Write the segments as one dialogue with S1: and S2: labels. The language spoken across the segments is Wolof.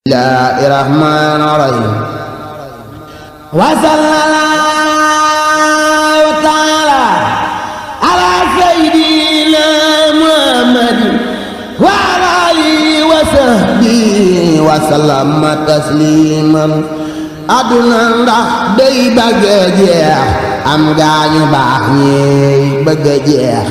S1: Bismillahirrahmanirrahim. Wa sallallahu ta'ala ala sayyidina Muhammadin wa ala alihi wa sahbihi wa sallama tasliman. Aduna ndax day bëgg a jeex, am gaañu baax ñi bëgg a jeex,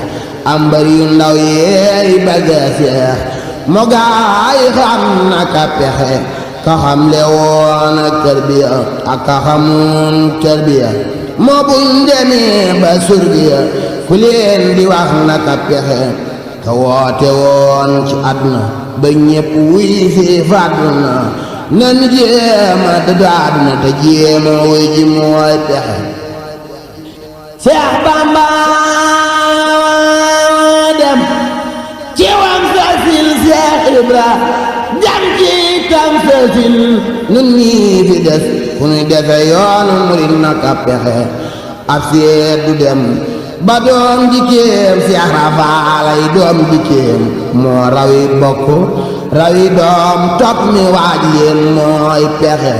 S1: am bari yu ndaw yi bëgg a seex. moo gaay xam naka pexe ka xam le woon ak tarbiya ak ka xamoon tarbiya moo buñ demee ba surbiya ku leen di wax naka pexe ka woote woon ci àdduna ba ñépp wuy fi fàdduna nan jéema dëddu àdduna te jéema wuy ji mooy pexe. Seex Bamba dem ci wam sasil Seex Ibra jam ci tam sasil nun ñii fi des fu nuy defe yoonu murit naka pexe ab seet du dem ba doom jikkéem Seex Rafaalay doom jikkéem moo rawi bokk rawi doom topp mi waaj yéen mooy pexe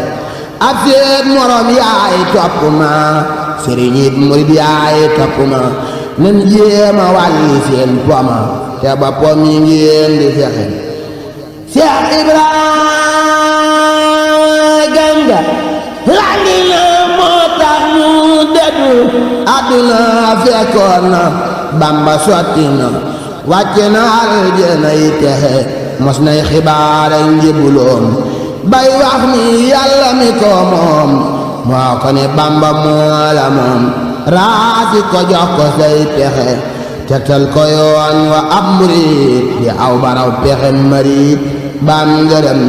S1: ab seet morom yaay topp ma sëriñ it murit yaay topp ma nan jéema wàlli seen poma te ba pom yi ngeen di fexe. Seex Ibra ganga landi na moo tax mu dëddu àdduna fekkoon na Bamba sotti na wàcce na aljana yi texe mos nay xibaara njëbuloom bay wax ni yàlla mi ko moom moo ko ne Bamba moo la moom raasi ko jox ko say pexe tegtal ko yoon wa ab murit di aw baraw pexe marit bam ngërëm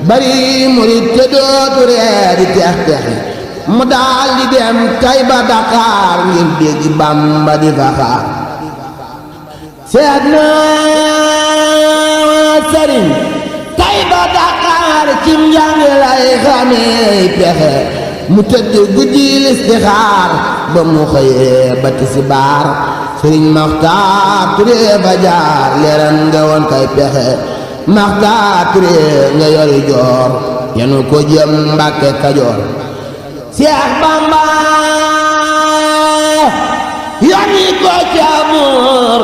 S1: bari murit te dootu ree di tex texe mu daal di dem Tayba Dakar ngir dégg Bamba di fa xaar. seet na sëriñ Tayba Dakar cim njàng lay xamee pexe mu tëdd guddi listixaar ba mu xëyee ba tisbaar sëriñ Maxtaar Ture fa jaar leeran nga woon kay pexe Maxtaar Ture nga yori joor yenu ko jëm Mbàkke Kajoor. Seex Bamba yoni ko ca Buur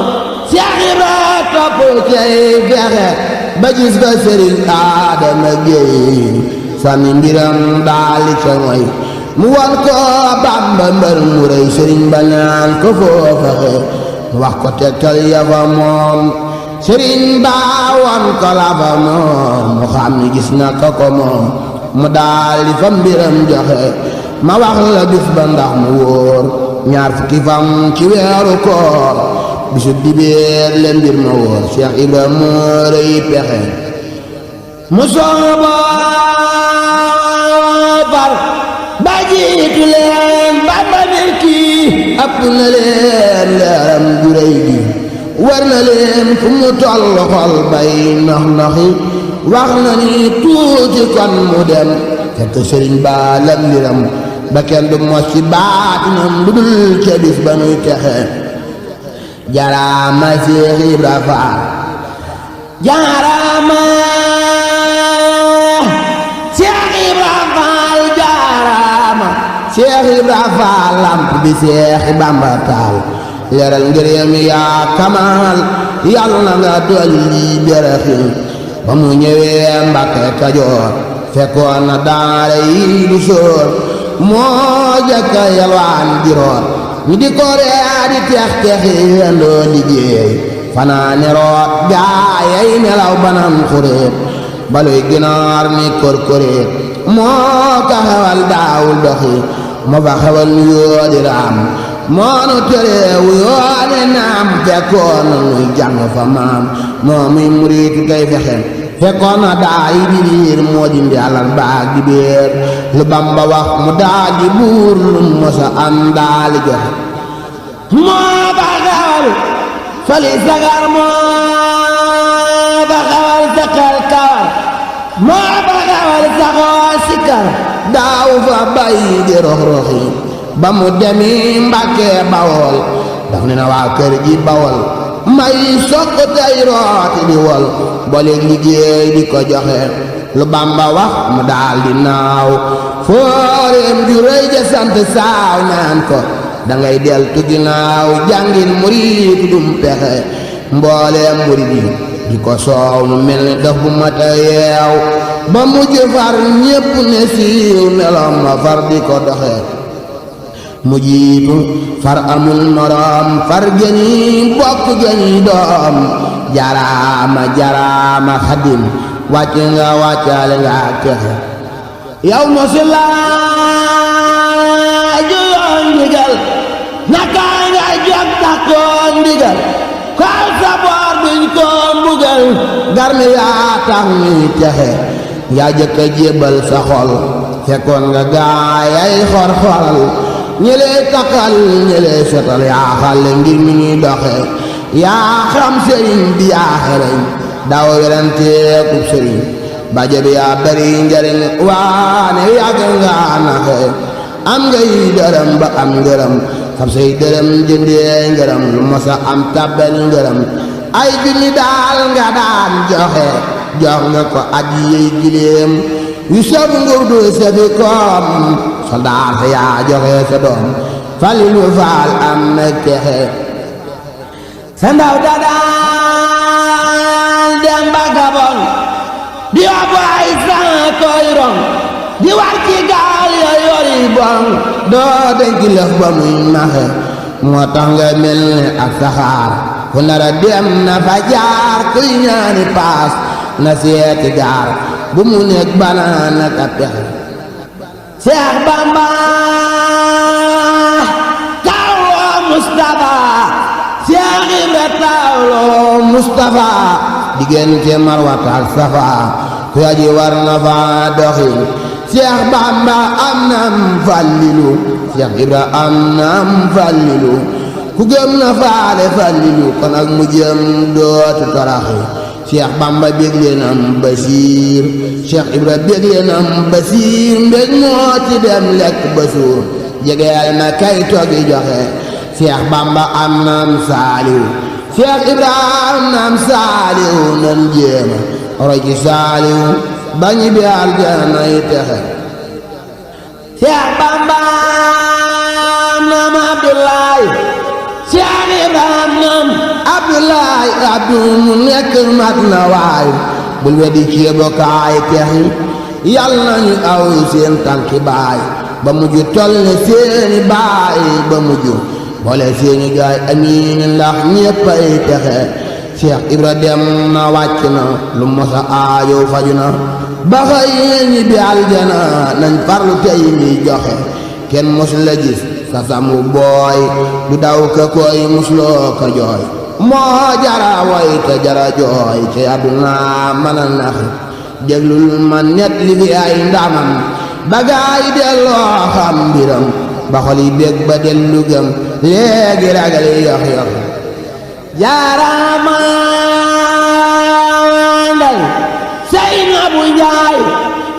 S1: Seex Ibra topp cay pexe ba gis ba sëriñ Adama Géey sànni mbiram daali ca moy mu wan ko Bamba mbër mu rëy sëriñ ba naan ko foofaxe mu wax ko tegtal ya fa moom sëriñ ba wan ko la fa moom mu xam ni gis na ko moom mu daali fa mbiram joxe ma wax la bis ba ndax mu wóor ñaar fukki fan ci weeru koor bisu dibeer le mbir ma wóor Seex Ibra moo rëy pexe mu sooba far ba jiitu leen Bamba nel kii ëpp na leen leeram gu rëy gi war na leen fu mu toll xol bay nax naxi wax na ni tuuti kon mu dem fekk sëriñ ba lam mbiram ba kenn du mos ci baatinam lu dul ca bis ba nuy texe. Jaaraama Seex Ibra Faal jaaraama Seex Ibra Faal jaaraama Seex Ibra Faal lamp bi Seex Bamba taal leeral ngërëm yaa kamal yàlla na nga dolli beraxin ba mu ñëwee Mbàkke Kajoor fekkoon na daara yi du sóor moo jëkka yalwaan di root ñu di ko ree di tex texi yendoo liggéey fanaane root gaayay nelaw banam xuréet baluy ginaar ni korkoréet moo ka xewal daawul doxi moo fa xewal nu yoodi raam moo nu tereewu yoone naam fekkoon na nuy jàng fa maam moo muy murit kay fexe fekkoon na daa yi di riir moo dindi alal baag di béer lu Bamba wax mu daa di buur lu mosa am daali joxe moo ba xewal fali sagar moo ba xewal sakal kawar moo ba xewal saxoo sikar daaw fa bay di rox-roxi ba mu demi Mbàkke Bawol daf ne na waa kër gi Bawol may sokk tey rooti di wol booleeg liggéey di ko joxe lu Bamba wax mu daal di naaw fooreem ju rëy ja sant saaw naan ko dangay deltu ginnaaw jàngin murid dum pexe mbooleem murid yi di ko soow mu mel ni daf bu mata yeew ba mujj far ñépp ne siiw nelom ma far di ko doxe mu jiitu far amul moroom far gëni bokk gëni doom jaraama jaraama xadim wàcc nga wàccaale nga texe yow mosi laa juyoon ndigal naka nga jog takkoon ndigal koy sa boor biñ ko mbugal garmi yaa tax mi texe yaa jëkk a jébal sa xol fekkoon nga gaayay xor-xoral ñi lay takkal ñi lay setal yaa xale ngir mi ñuy doxe yaa xam sëriñ bi yaa xereñ daaw weranteeku sëriñ baje bi yaa bari njariñ waane yàgg nga naxe am ngay dërëm ba am ngërëm xam say dërëm jëndee ngërëm lu mosa am tàbbal ngërëm ay junni daal nga daan joxe jox nga ko aji yey gileem yu sab nguur du safi koom soldaar sa yaa joxe sa doom Falilu Faal am na texe sa ndaw da daan dem ba Gabon di yóbbu ay sang koy rong di war ci gaal ya yori bon doo denc lëf ba muy maxe moo tax nga mel ni ak saxaar ku nara dem na fa jaar kuy ñaani paas na seeti gaar bu mu nekk banaana ka pexe Seex Bamba tawloo Mustafa Seex Ibra tawloo Mustafa diggante Marwata ak Safa ku aji war na fa doxin Seex Bamba am nam Fallilu Seex Ibra am nam Fallilu ku gëm na faale Fallilu kon ak mu jëm dootu taraxi Seex Bamba bégle nam Basiir Seex Ibra bégle nam Basiir mbég moo ci dem lekk ba suur jegeel na kay toogi joxe Seex Bamba am nam Saaliw Seex Ibra am nam Saaliw nan jéema roy ci Saaliw bañi bi aljana yi texe Seex Bamba am nam Abdoulaye Seex Ibra am nam Abdoulaye Abdu mu nekk mat na waay bul weddi ceebo kaay texi yal nañu aw seen tànki baay ba mujj toll ne seeni baay ba mujj boole seeni gaay amiin ndax ñépp ay texe Seex Ibra dem na wàcc na lu mosa aajo faju na ba xëy ñi bi aljana nañ farlu tey mi joxe kenn mos la gis sa samu booy du daw ka koy musloo ka jooy moo jara way te jara jooy te àdduna mën a nax déglul ma net li fi ay ndamam bagaay delloo xam mbiram ba xol yi bég ba dellu gëm léegi ragal yox yox jaarama ndey Seynabu Njaay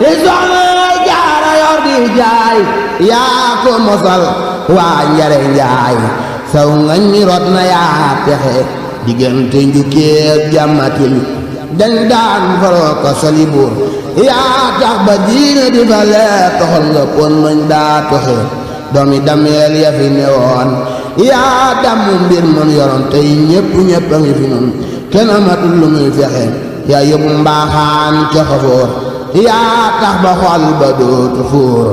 S1: i soxna jaara yor di jaay yaa ko mosal waa njare njaay saw ngañ mi rot na yaa texe diggante njukkeeg jàmmatil dañ daan faroo ko soli buur yaa tax ba diine di fa leer toxal nga pon mañ daa toxe doomi dameel ya fi newoon yaa damm mbir man yoroon tey ñépp ñépp a ngi fi nun kenn amatul lu muy fexe yaa yóbbu mbaaxaan ca xafoor yaa tax ba xol ba dootu fuur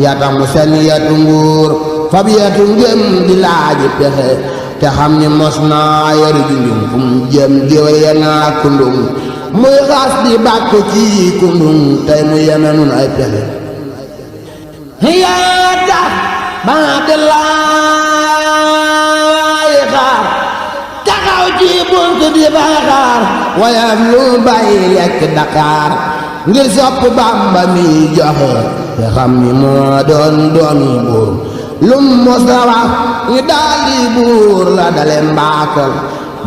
S1: yaa tax mu sani yatu nguur fab yatu ngëm di laaji pexe te xam ni mos naa yori junjum fu mu jëm géwél ya naa kundum muy xas di bàkk ci kundum tey mu yeme nun ay pexe yaa tax ba te laay xaar taxaw ci bunt di bay xaar wayaf lu bàyyi lekk Dakar ngir sopp Bamba mi joxe te xam ni moo doon doomi buur lum mos la wax ñu daldi buur la dale mbaakol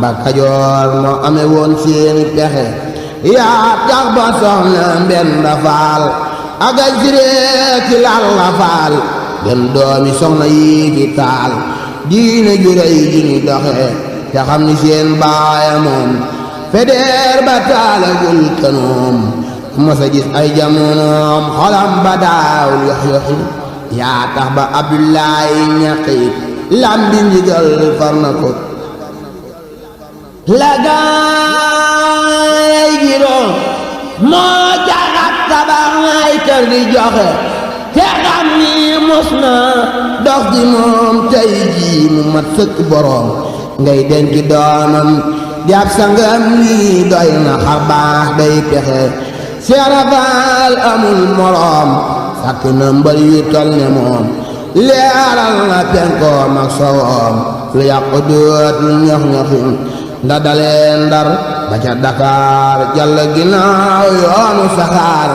S1: ba Kajoor moo amee woon seeni pexe yaa tax ba soxna Mbenda Faal aga siree ci lal la faal gën doomi soxna yi fi taal diine ju rëy ji ñu doxe te xam ni seen baaya moom fedeer ba taalagul kanoom mosa gis ay jamonoom xolam ba daawul yox-yoxi yaa tax ba Abdoulaye ñaqi lambi ndigal far na ko la gaay gi doon moo jaxat tabax ay kër di joxe te xam ni mos na dox di moom tey jii mu mat sëkk boroom ngay denc doomam jàpp sangam lii doy na xar baax day pexe Seera Faal amul moroom sàkk na mbër yu tol ne moom leeral na penkoom ak sowoom lu yàqu dootul ñox-ñoxi nda dalee Ndar ba ca Dakar jàll ginnaaw yoonu saxaar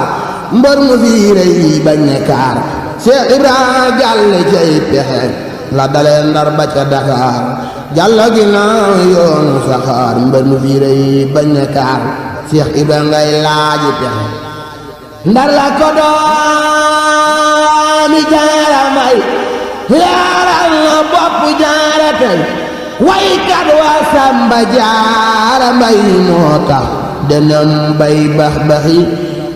S1: mbër mu fii rëy bañ ne kaar Cheikh Ibra jàll cay pexe la dalee Ndar ba ca Dakar jàll ginnaaw yoonu saxaar mbër mu fii rëy bañ ne kaar Cheikh Ibra ngay laaji pexe Ndar la ko doomi Jaara may leeral na bopp Jaara tey waykat wa Samba Jaara Mbay moo tax denam bay bax-baxi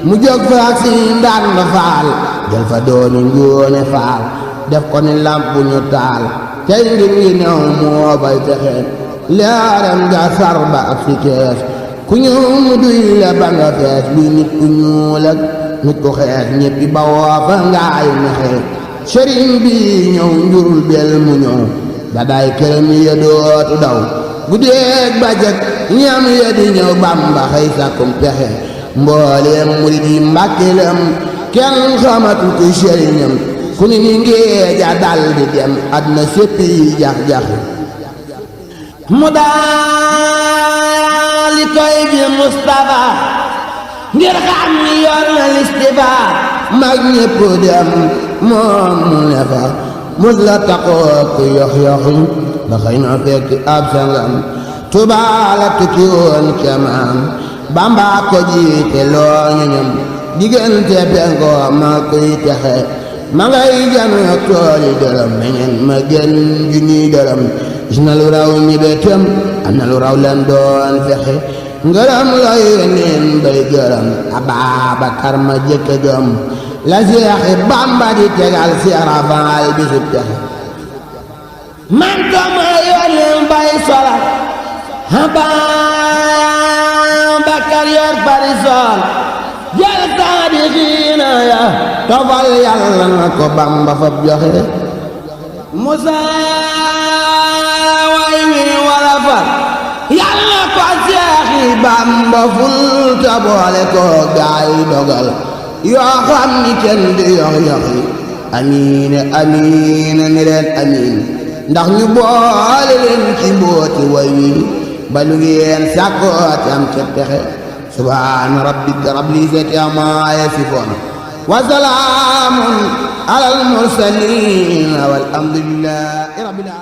S1: mu jóg fa ak si Ndand Faal jël fa doomi Ngoone Faal def ko ni lamp ñu taal tey ngir ngi new moo bay texe leeram nga sarba ak si kees ku ñëw mu duy la ba nga fees luy nit ku ñuul ak nit ku xees ñéppi ba woo fa ngaay mexe sëriñ bi ñëw njurul bel mu ñëw da day këram ya dootu daw guddeeg bajak ñam ya di ñëw Bamba xëy sàkkum pexe mbooleem murid yi mbàkkelam kenn xamatu ku sëriñam ku ni ni ngeeja dal di dem àdduna séppi jax-jax mu daali koy bi Mustafa ngir xam ni yor na listifa mag ñépp dem moom mu ne fa mus la taxoo ku yox-yoxi ba xëy na fekk ab sangam Tuubaa la tukki woon kemaam Bamba ko jiite loo ñoñam diggante penkoo ma kuy texe ma ngay jano tooli dërëm meñen ma gën junniy dërëm gis na lu raw ñi betam am na lu raw leen doon fexe ngërëm la yónneen bay gërëm Ababakar ma jëkk gëm la Seexi Bamba di tegal Seera Faal bisub texe man ko ma yónneen bay solat Ababakar yor parisol jël saadixiina ya tofal Yàlla na ko Bamba fab joxe Musaa way wi wala far Yàlla ko Seexi Bamba ful ta boole ko gaay dogal yoo xam ni kenn di yox-yoxi amiin amiin ni leen amiin ndax ñu boole leen ci mbooti way wi ba lu ngeen sàkkooti am ca pexe subhaana rabbika rabbil izzati ammaa yasifuun wa salaamun alal mursaliin walhamdulillaahi rabbil aalamiin